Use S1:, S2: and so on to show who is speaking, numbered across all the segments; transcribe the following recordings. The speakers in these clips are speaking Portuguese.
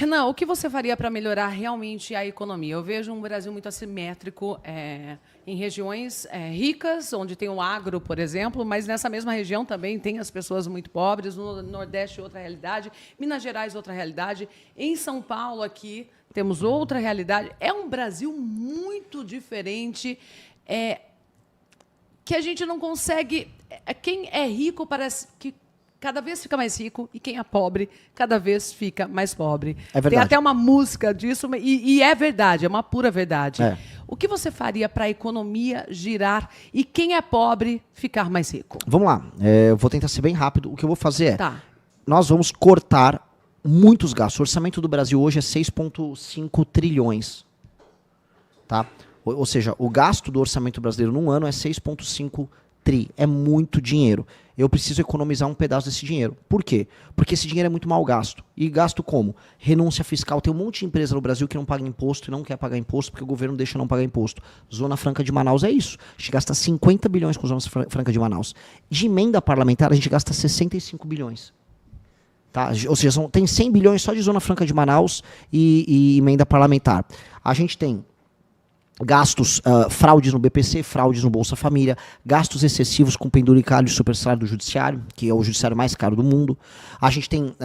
S1: Renan, o que você faria para melhorar realmente a economia? Eu vejo um Brasil muito assimétrico em regiões ricas, onde tem o agro, por exemplo, mas nessa mesma região também tem as pessoas muito pobres, no Nordeste outra realidade, Minas Gerais outra realidade, em São Paulo aqui temos outra realidade. É um Brasil muito diferente, que a gente não consegue... Quem é rico parece que cada vez fica mais rico e quem é pobre cada vez fica mais pobre.
S2: É verdade.
S1: Tem até uma música disso, e é verdade, é uma pura verdade.
S2: É.
S1: O que você faria para a economia girar e quem é pobre ficar mais rico?
S2: Vamos lá, eu vou tentar ser bem rápido. O que eu vou fazer
S1: Nós
S2: vamos cortar muitos gastos. O orçamento do Brasil hoje é 6,5 trilhões. Tá? Ou seja, o gasto do orçamento brasileiro num ano é 6,5 tri. É muito dinheiro. Eu preciso economizar um pedaço desse dinheiro. Por quê? Porque esse dinheiro é muito mal gasto. E gasto como? Renúncia fiscal. Tem um monte de empresa no Brasil que não paga imposto e não quer pagar imposto porque o governo deixa não pagar imposto. Zona Franca de Manaus é isso. A gente gasta 50 bilhões com Zona Franca de Manaus. De emenda parlamentar, a gente gasta 65 bilhões. Tá? Ou seja, tem 100 bilhões só de Zona Franca de Manaus e emenda parlamentar. A gente tem gastos, fraudes no BPC, fraudes no Bolsa Família, gastos excessivos com penduricalho e supersalário do judiciário, que é o judiciário mais caro do mundo. A gente tem...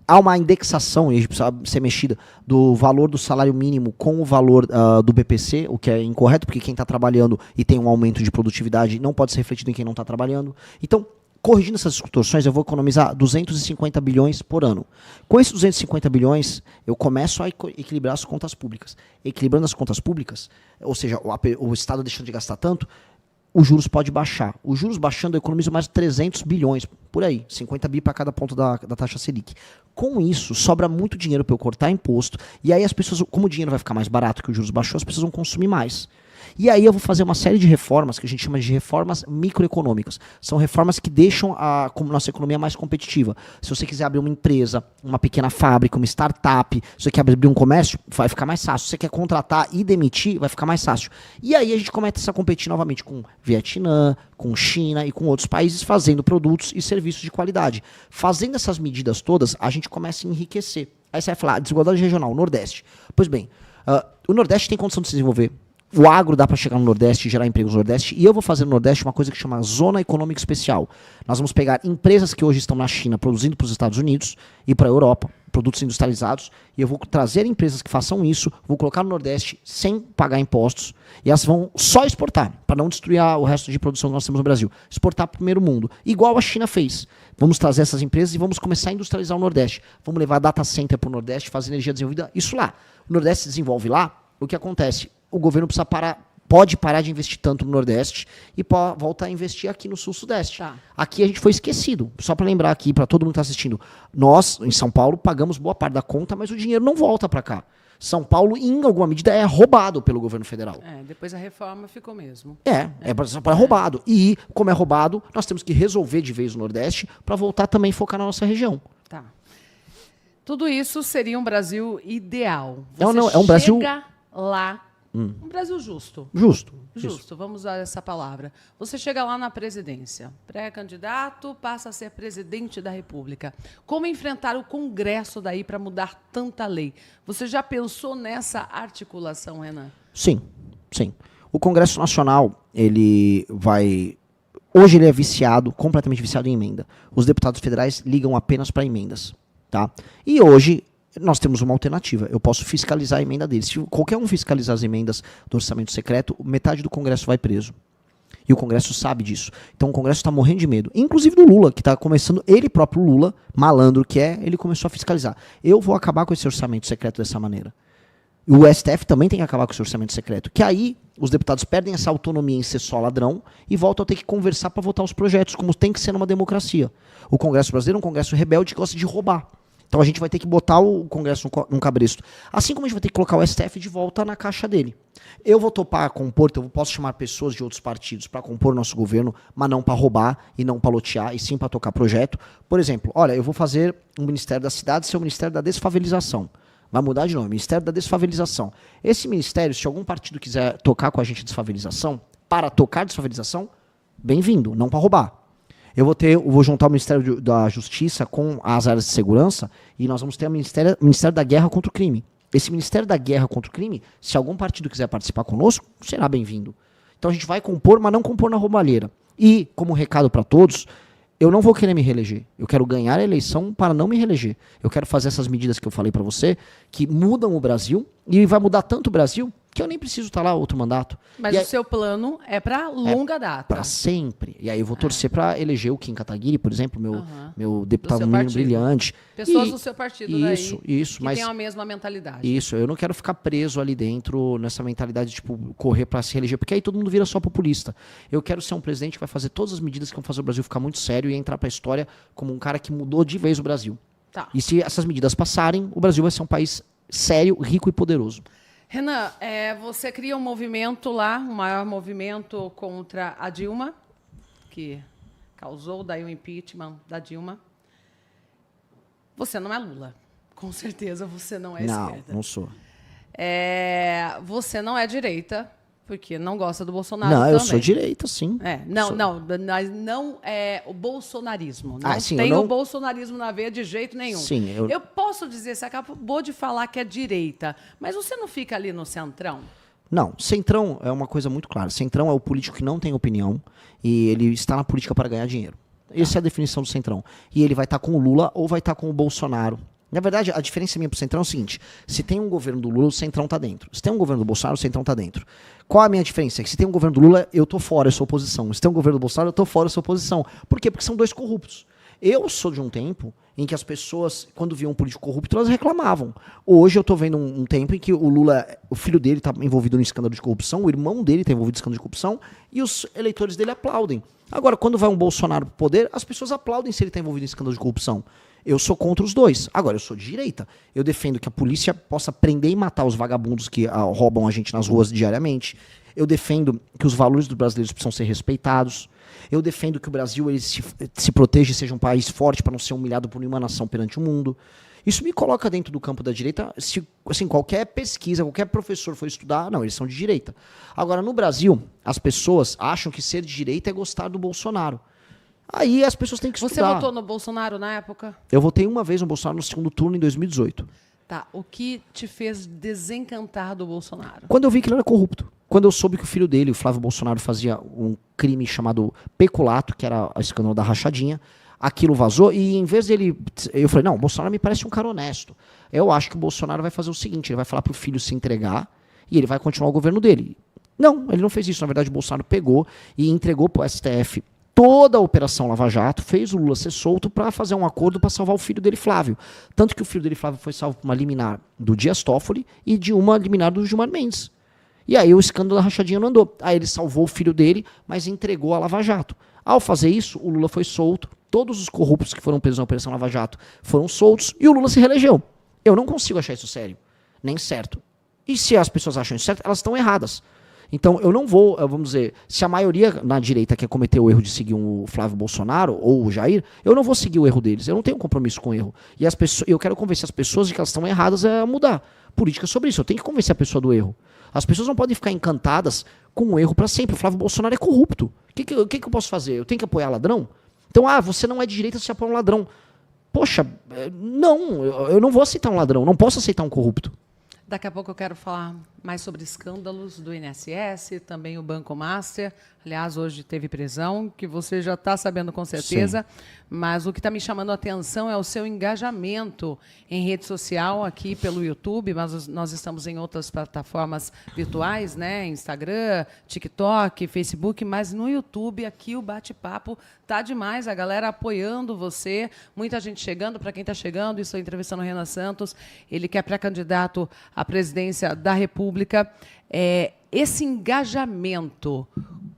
S2: há uma indexação, e a gente precisa ser mexida, do valor do salário mínimo com o valor do BPC, o que é incorreto, porque quem está trabalhando e tem um aumento de produtividade não pode ser refletido em quem não está trabalhando. Então, corrigindo essas distorções, eu vou economizar 250 bilhões por ano. Com esses 250 bilhões, eu começo a equilibrar as contas públicas. Equilibrando as contas públicas, ou seja, o Estado deixando de gastar tanto, os juros pode baixar. Os juros baixando, eu economizo mais 300 bilhões, por aí, 50 bi para cada ponto da taxa Selic. Com isso, sobra muito dinheiro para eu cortar imposto, e aí as pessoas, como o dinheiro vai ficar mais barato que os juros baixou, as pessoas vão consumir mais. E aí eu vou fazer uma série de reformas que a gente chama de reformas microeconômicas. São reformas que deixam a nossa economia mais competitiva. Se você quiser abrir uma empresa, uma pequena fábrica, uma startup, se você quer abrir um comércio, vai ficar mais fácil. Se você quer contratar e demitir, vai ficar mais fácil. E aí a gente começa a competir novamente com Vietnã, com China e com outros países fazendo produtos e serviços de qualidade. Fazendo essas medidas todas, a gente começa a enriquecer. Aí você vai falar, desigualdade regional, Nordeste. Pois bem, o Nordeste tem condição de se desenvolver. O agro dá para chegar no Nordeste e gerar empregos no Nordeste. E eu vou fazer no Nordeste uma coisa que chama Zona Econômica Especial. Nós vamos pegar empresas que hoje estão na China produzindo para os Estados Unidos e para a Europa, produtos industrializados, e eu vou trazer empresas que façam isso, vou colocar no Nordeste sem pagar impostos, e elas vão só exportar, para não destruir o resto de produção que nós temos no Brasil. Exportar para o primeiro mundo, igual a China fez. Vamos trazer essas empresas e vamos começar a industrializar o Nordeste. Vamos levar data center para o Nordeste, fazer energia desenvolvida, isso lá. O Nordeste se desenvolve lá, o que acontece? O governo pode parar de investir tanto no Nordeste e voltar a investir aqui no Sul-Sudeste.
S1: Tá.
S2: Aqui a gente foi esquecido. Só para lembrar aqui, para todo mundo que está assistindo, nós, em São Paulo, pagamos boa parte da conta, mas o dinheiro não volta para cá. São Paulo, em alguma medida, é roubado pelo governo federal.
S1: Depois a reforma ficou mesmo.
S2: É roubado. E, como é roubado, nós temos que resolver de vez o Nordeste para voltar também a focar na nossa região.
S1: Tá. Tudo isso seria um Brasil ideal.
S2: É um Brasil...
S1: lá... Um Brasil justo.
S2: Justo,
S1: vamos usar essa palavra. Você chega lá na presidência, pré-candidato, passa a ser presidente da República. Como enfrentar o Congresso daí para mudar tanta lei? Você já pensou nessa articulação, Renan?
S2: Sim. O Congresso Nacional, hoje ele é completamente viciado em emenda. Os deputados federais ligam apenas para emendas. Tá? E hoje... nós temos uma alternativa. Eu posso fiscalizar a emenda deles. Se qualquer um fiscalizar as emendas do orçamento secreto, metade do Congresso vai preso. E o Congresso sabe disso. Então o Congresso está morrendo de medo. Inclusive do Lula, que está começando, ele próprio Lula, malandro que é, ele começou a fiscalizar. Eu vou acabar com esse orçamento secreto dessa maneira. E o STF também tem que acabar com esse orçamento secreto. Que aí os deputados perdem essa autonomia em ser só ladrão e voltam a ter que conversar para votar os projetos, como tem que ser numa democracia. O Congresso brasileiro é um Congresso rebelde que gosta de roubar. Então a gente vai ter que botar o Congresso num cabresto. Assim como a gente vai ter que colocar o STF de volta na caixa dele. Eu vou topar compor, eu posso chamar pessoas de outros partidos para compor o nosso governo, mas não para roubar e não para lotear, e sim para tocar projeto. Por exemplo, olha, eu vou fazer um Ministério da Cidade, ser o Ministério da Desfavelização. Vai mudar de nome, Ministério da Desfavelização. Esse ministério, se algum partido quiser tocar com a gente desfavelização, para tocar desfavelização, bem-vindo, não para roubar. Eu vou juntar o Ministério da Justiça com as áreas de segurança e nós vamos ter o Ministério da Guerra contra o Crime. Esse Ministério da Guerra contra o Crime, se algum partido quiser participar conosco, será bem-vindo. Então a gente vai compor, mas não compor na roubalheira. E, como recado para todos, eu não vou querer me reeleger. Eu quero ganhar a eleição para não me reeleger. Eu quero fazer essas medidas que eu falei para você, que mudam o Brasil, e vai mudar tanto o Brasil que eu nem preciso estar lá outro mandato.
S1: Mas o seu plano é para longa data.
S2: Para sempre. E aí eu vou torcer para eleger o Kim Kataguiri, por exemplo, meu deputado menino brilhante.
S1: Pessoas do seu partido
S2: isso,
S1: que
S2: mas
S1: tenham a mesma mentalidade.
S2: Isso, eu não quero ficar preso ali dentro nessa mentalidade de tipo, correr para se reeleger, porque aí todo mundo vira só populista. Eu quero ser um presidente que vai fazer todas as medidas que vão fazer o Brasil ficar muito sério e entrar para a história como um cara que mudou de vez o Brasil.
S1: Tá.
S2: E se essas medidas passarem, o Brasil vai ser um país sério, rico e poderoso.
S1: Renan, você cria um movimento lá, o maior movimento contra a Dilma, que causou daí o impeachment da Dilma. Você não é Lula. Com certeza você não é esquerda.
S2: Não sou.
S1: Você não é direita, porque não gosta do Bolsonaro
S2: também.
S1: Eu
S2: sou direita, sim.
S1: Mas não é o bolsonarismo. Não
S2: sim,
S1: tem o bolsonarismo na veia de jeito nenhum.
S2: Sim,
S1: eu posso dizer, você acabou de falar que é direita, mas você não fica ali no centrão?
S2: Não, centrão é uma coisa muito clara. Centrão é o político que não tem opinião e ele está na política para ganhar dinheiro. Essa é a definição do centrão. E ele vai estar com o Lula ou vai estar com o Bolsonaro. Na verdade, a diferença minha pro Centrão é o seguinte: se tem um governo do Lula, o Centrão tá dentro. Se tem um governo do Bolsonaro, o Centrão tá dentro. Qual a minha diferença? É que se tem um governo do Lula, eu tô fora, eu sou oposição. Se tem um governo do Bolsonaro, eu tô fora, eu sou oposição. Por quê? Porque são dois corruptos. Eu sou de um tempo em que as pessoas, quando viam um político corrupto, elas reclamavam. Hoje eu tô vendo um tempo em que o Lula, o filho dele tá envolvido no escândalo de corrupção, o irmão dele tá envolvido no escândalo de corrupção, e os eleitores dele aplaudem. Agora, quando vai um Bolsonaro pro poder, as pessoas aplaudem se ele tá envolvido em escândalo de corrupção. Eu sou contra os dois. Agora, eu sou de direita. Eu defendo que a polícia possa prender e matar os vagabundos que roubam a gente nas ruas diariamente. Eu defendo que os valores dos brasileiros precisam ser respeitados. Eu defendo que o Brasil ele se proteja e seja um país forte para não ser humilhado por nenhuma nação perante o mundo. Isso me coloca dentro do campo da direita. Se assim, qualquer pesquisa, qualquer professor for estudar, não, eles são de direita. Agora, no Brasil, as pessoas acham que ser de direita é gostar do Bolsonaro. Aí as pessoas têm que estudar.
S1: Você votou no Bolsonaro na época?
S2: Eu votei uma vez no Bolsonaro no segundo turno em 2018.
S1: Tá. O que te fez desencantar do Bolsonaro?
S2: Quando eu vi que ele era corrupto. Quando eu soube que o filho dele, o Flávio Bolsonaro, fazia um crime chamado peculato, que era o escândalo da rachadinha, aquilo vazou e em vez dele... Eu falei, não, o Bolsonaro me parece um cara honesto. Eu acho que o Bolsonaro vai fazer o seguinte, ele vai falar pro filho se entregar e ele vai continuar o governo dele. Não, ele não fez isso. Na verdade, o Bolsonaro pegou e entregou pro STF toda a Operação Lava Jato, fez o Lula ser solto para fazer um acordo para salvar o filho dele, Flávio. Tanto que o filho dele, Flávio, foi salvo por uma liminar do Dias Toffoli e de uma liminar do Gilmar Mendes. E aí o escândalo da rachadinha não andou. Aí ele salvou o filho dele, mas entregou a Lava Jato. Ao fazer isso, o Lula foi solto, todos os corruptos que foram presos na Operação Lava Jato foram soltos e o Lula se reelegeu. Eu não consigo achar isso sério, nem certo. E se as pessoas acham isso certo, elas estão erradas. Então, eu não vou, vamos dizer, se a maioria na direita quer cometer o erro de seguir o Flávio Bolsonaro ou o Jair, eu não vou seguir o erro deles. Eu não tenho compromisso com o erro. E as pessoas, eu quero convencer as pessoas de que elas estão erradas a mudar. Política sobre isso. Eu tenho que convencer a pessoa do erro. As pessoas não podem ficar encantadas com o erro para sempre. O Flávio Bolsonaro é corrupto. O que eu posso fazer? Eu tenho que apoiar ladrão? Então, você não é de direita se você apoia um ladrão. Poxa, não, eu não vou aceitar um ladrão. Não posso aceitar um corrupto.
S1: Daqui a pouco eu quero falar mais sobre escândalos do INSS, também o Banco Master. Aliás, hoje teve prisão, que você já está sabendo com certeza. Sim. Mas o que está me chamando a atenção é o seu engajamento em rede social, aqui pelo YouTube, mas nós estamos em outras plataformas virtuais, né? Instagram, TikTok, Facebook, mas no YouTube, aqui o bate-papo tá demais, a galera apoiando você, muita gente chegando. Para quem está chegando, estou entrevistando o Renan Santos, ele que é pré-candidato à presidência da República. Esse engajamento,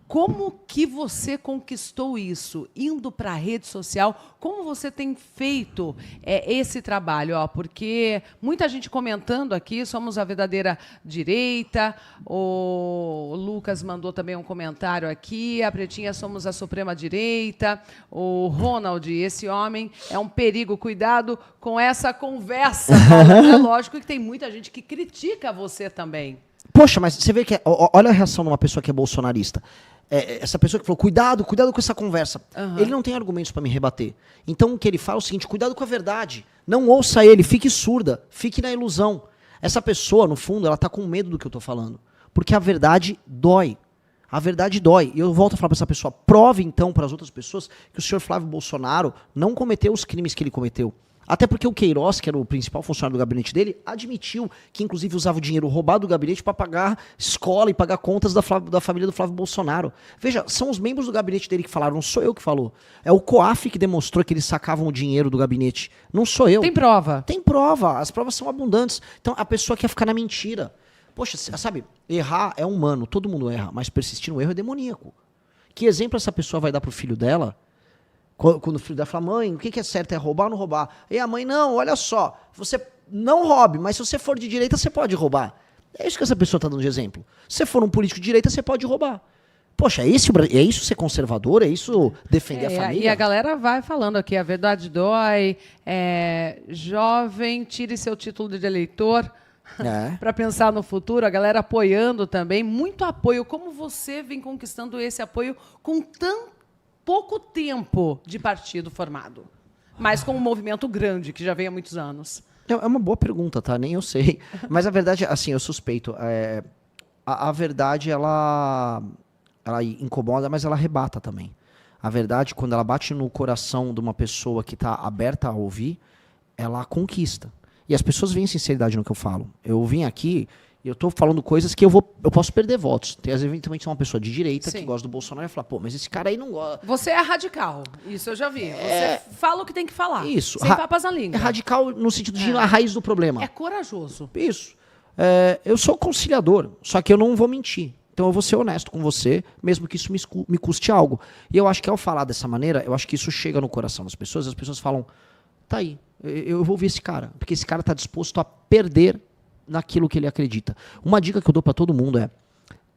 S1: como que você conquistou isso? Indo para a rede social, como você tem feito esse trabalho? Porque muita gente comentando aqui, somos a verdadeira direita, o Lucas mandou também um comentário aqui, a Pretinha somos a suprema direita, o Ronald, esse homem é um perigo, cuidado com essa conversa. É lógico que tem muita gente que critica você também.
S2: Poxa, mas você vê que... Olha a reação de uma pessoa que é bolsonarista. essa pessoa que falou, cuidado com essa conversa. Ele não tem argumentos para me rebater. Então o que ele fala é o seguinte, cuidado com a verdade. Não ouça ele, fique surda, fique na ilusão. Essa pessoa, no fundo, ela tá com medo do que eu tô falando. Porque a verdade dói. A verdade dói. E eu volto a falar para essa pessoa, prove então para as outras pessoas que o senhor Flávio Bolsonaro não cometeu os crimes que ele cometeu. Até porque o Queiroz, que era o principal funcionário do gabinete dele, admitiu que inclusive usava o dinheiro roubado do gabinete para pagar escola e pagar contas da família do Flávio Bolsonaro. Veja, são os membros do gabinete dele que falaram, não sou eu que falou. É o COAF que demonstrou que eles sacavam o dinheiro do gabinete. Não sou eu.
S1: Tem prova.
S2: Tem prova. As provas são abundantes. Então a pessoa quer ficar na mentira. Poxa, sabe, errar é humano, todo mundo erra, mas persistir no erro é demoníaco. Que exemplo essa pessoa vai dar pro filho dela? Quando o filho dela fala, mãe, o que é certo? É roubar ou não roubar? E a mãe, não, olha só, você não roube, mas se você for de direita, você pode roubar. É isso que essa pessoa está dando de exemplo. Se você for um político de direita, você pode roubar. Poxa, é isso ser conservador? É isso defender a família?
S1: E a galera vai falando aqui, a verdade dói, jovem, tire seu título de eleitor para pensar no futuro, a galera apoiando também, muito apoio. Como você vem conquistando esse apoio com tão pouco tempo de partido formado, mas com um movimento grande, que já vem há muitos anos?
S2: É uma boa pergunta, tá? Nem eu sei. Mas a verdade, assim, eu suspeito. A verdade, ela incomoda, mas ela arrebata também. A verdade, quando ela bate no coração de uma pessoa que está aberta a ouvir, ela conquista. E as pessoas veem sinceridade no que eu falo. Eu vim aqui e eu estou falando coisas que eu posso perder votos. Tem, às vezes, também uma pessoa de direita que gosta do Bolsonaro e fala, pô, mas esse cara aí não gosta.
S1: Você é radical. Isso eu já vi. Você fala o que tem que falar.
S2: Isso.
S1: Sem papas na língua.
S2: É radical no sentido de ir na raiz do problema.
S1: É corajoso.
S2: Isso. Eu sou conciliador, só que eu não vou mentir. Então eu vou ser honesto com você, mesmo que isso me custe algo. E eu acho que ao falar dessa maneira, eu acho que isso chega no coração das pessoas. As pessoas falam, tá aí, eu vou ouvir esse cara. Porque esse cara está disposto a perder naquilo que ele acredita. Uma dica que eu dou para todo mundo é,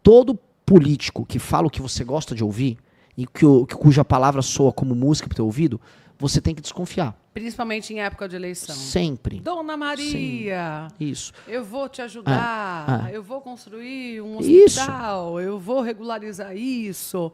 S2: todo político que fala o que você gosta de ouvir, e cuja palavra soa como música para o teu ouvido, você tem que desconfiar.
S1: Principalmente em época de eleição.
S2: Sempre.
S1: Dona Maria,
S2: sim. Isso.
S1: Eu vou te ajudar, eu vou construir um hospital, eu vou regularizar isso.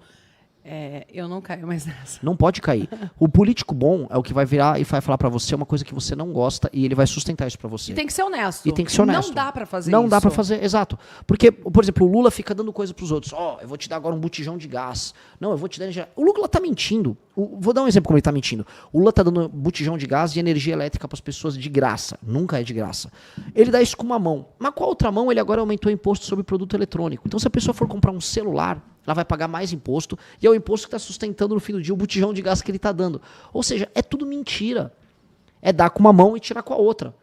S1: Eu não caio mais nessa.
S2: Não pode cair. O político bom é o que vai virar e vai falar pra você uma coisa que você não gosta e ele vai sustentar isso pra você.
S1: E tem que ser honesto.
S2: E tem que ser honesto.
S1: Não dá pra fazer
S2: isso. Não dá pra
S1: isso.
S2: fazer, exato. Porque, por exemplo, o Lula fica dando coisa pros outros. Eu vou te dar agora um botijão de gás. Não, eu vou te dar energia. O Lula tá mentindo. Vou dar um exemplo como ele tá mentindo. O Lula tá dando botijão de gás e energia elétrica pras pessoas de graça. Nunca é de graça. Ele dá isso com uma mão. Mas com a outra mão, ele agora aumentou o imposto sobre produto eletrônico. Então, se a pessoa for comprar um celular, ela vai pagar mais imposto, e é o imposto que está sustentando no fim do dia o botijão de gás que ele está dando. Ou seja, é tudo mentira. É dar com uma mão e tirar com a outra.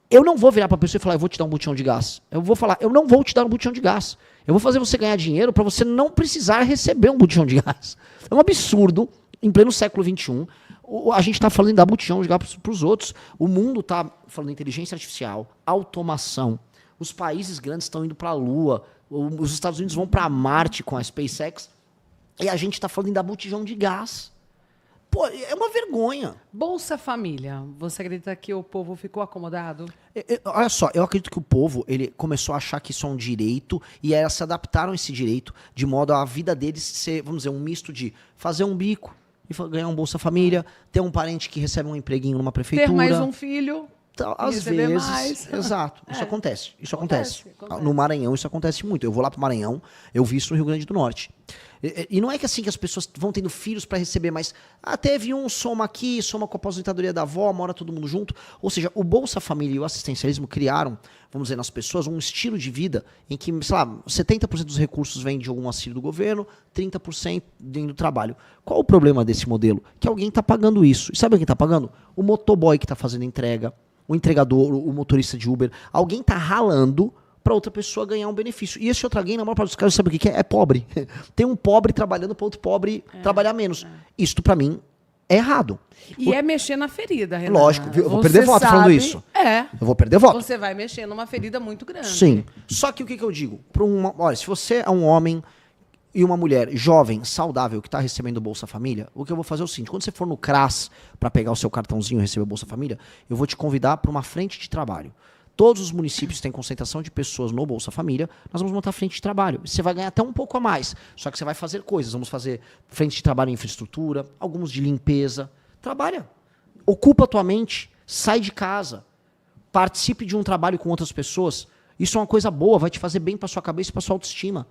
S2: Eu não vou virar para a pessoa e falar, eu vou te dar um botijão de gás. Eu vou falar, eu não vou te dar um botijão de gás. Eu vou fazer você ganhar dinheiro para você não precisar receber um botijão de gás. É um absurdo, em pleno século XXI, a gente está falando em dar botijão de gás para os outros. O mundo está falando de inteligência artificial, automação. Os países grandes estão indo para a Lua. Os Estados Unidos vão para Marte com a SpaceX e a gente está falando em dar botijão de gás. Pô, é uma vergonha.
S1: Bolsa Família, você acredita que o povo ficou acomodado?
S2: Olha só, eu acredito que o povo ele começou a achar que isso é um direito e elas se adaptaram a esse direito de modo a vida deles ser, vamos dizer, um misto de fazer um bico e ganhar um Bolsa Família, ter um parente que recebe um empreguinho numa prefeitura.
S1: Ter mais um filho.
S2: Às vezes, exato, isso acontece. No Maranhão isso acontece muito. Eu vou lá pro Maranhão, eu vi isso no Rio Grande do Norte. E não é que assim que as pessoas vão tendo filhos para receber, mas teve um, soma aqui, soma com a aposentadoria da avó, mora todo mundo junto. Ou seja, o Bolsa Família e o assistencialismo criaram, vamos dizer, nas pessoas um estilo de vida em que, sei lá, 70% dos recursos vêm de algum auxílio do governo, 30% vem do trabalho. Qual o problema desse modelo? Que alguém está pagando isso. E sabe quem está pagando? O motoboy que está fazendo entrega, o entregador, o motorista de Uber. Alguém está ralando para outra pessoa ganhar um benefício. E esse outro alguém, na maior parte dos casos, sabe o que é? É pobre. Tem um pobre trabalhando para outro pobre trabalhar menos. Isto, para mim, é errado.
S1: E é mexer na ferida, Renata.
S2: Lógico, eu vou perder voto falando isso. Eu vou perder voto.
S1: Você vai mexer numa ferida muito grande.
S2: Sim. Só que o que eu digo? Olha, se você é um homem e uma mulher jovem, saudável, que está recebendo Bolsa Família, o que eu vou fazer é o seguinte, quando você for no CRAS para pegar o seu cartãozinho e receber o Bolsa Família, eu vou te convidar para uma frente de trabalho. todos os municípios têm concentração de pessoas no Bolsa Família, nós vamos montar frente de trabalho. Você vai ganhar até um pouco a mais, só que você vai fazer coisas. Vamos fazer frente de trabalho em infraestrutura, alguns de limpeza. Trabalha. Ocupa a tua mente, sai de casa, participe de um trabalho com outras pessoas. Isso é uma coisa boa, vai te fazer bem para sua cabeça e para sua autoestima.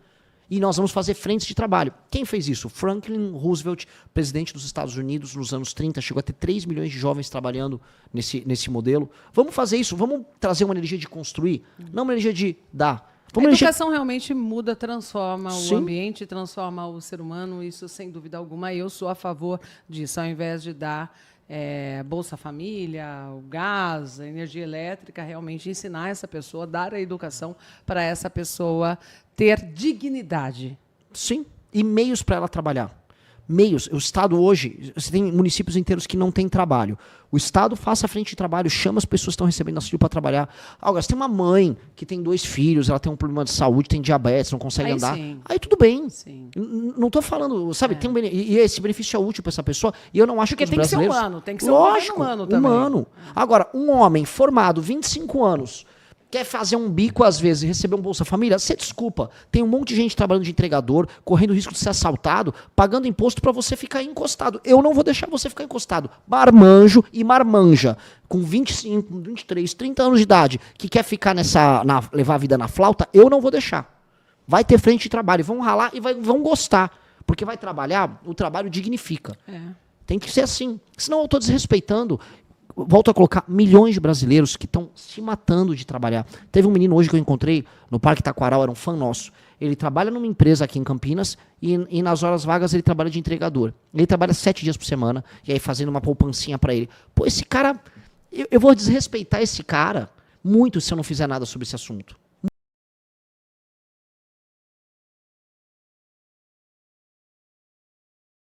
S2: E nós vamos fazer frentes de trabalho. Quem fez isso? Franklin Roosevelt, presidente dos Estados Unidos nos anos 30, chegou a ter 3 milhões de jovens trabalhando nesse modelo. Vamos fazer isso, vamos trazer uma energia de construir, não uma energia de dar.
S1: A educação realmente muda, transforma o ambiente, transforma o ser humano, isso sem dúvida alguma. Eu sou a favor disso, ao invés de dar Bolsa Família, o gás, a energia elétrica, realmente ensinar essa pessoa, dar a educação para essa pessoa ter dignidade.
S2: Sim, e meios para ela trabalhar. Meios. O Estado hoje, você tem municípios inteiros que não têm trabalho. O Estado faça a frente de trabalho, chama as pessoas que estão recebendo auxílio para trabalhar. Agora, você tem uma mãe que tem 2 filhos, ela tem um problema de saúde, tem diabetes, não consegue andar.
S1: Sim.
S2: Aí tudo bem.
S1: Sim.
S2: Não estou falando, sabe, tem e esse benefício é útil para essa pessoa. E eu não acho que os brasileiros...
S1: Porque tem que ser humano, tem que ser
S2: lógico,
S1: humano também.
S2: Humano. Agora, um homem formado, 25 anos... quer fazer um bico às vezes e receber um Bolsa Família, você desculpa. Tem um monte de gente trabalhando de entregador, correndo o risco de ser assaltado, pagando imposto para você ficar encostado. Eu não vou deixar você ficar encostado. Marmanjo e marmanja, com 25, 23, 30 anos de idade, que quer ficar levar a vida na flauta, eu não vou deixar. Vai ter frente de trabalho, vão ralar e vão gostar. Porque vai trabalhar, o trabalho dignifica. Tem que ser assim. Senão eu estou desrespeitando... Volto a colocar milhões de brasileiros que estão se matando de trabalhar. Teve um menino hoje que eu encontrei no Parque Taquaral, era um fã nosso. Ele trabalha numa empresa aqui em Campinas e nas horas vagas ele trabalha de entregador. Ele trabalha 7 dias por semana e aí fazendo uma poupancinha para ele. Pô, esse cara... Eu vou desrespeitar esse cara muito se eu não fizer nada sobre esse assunto.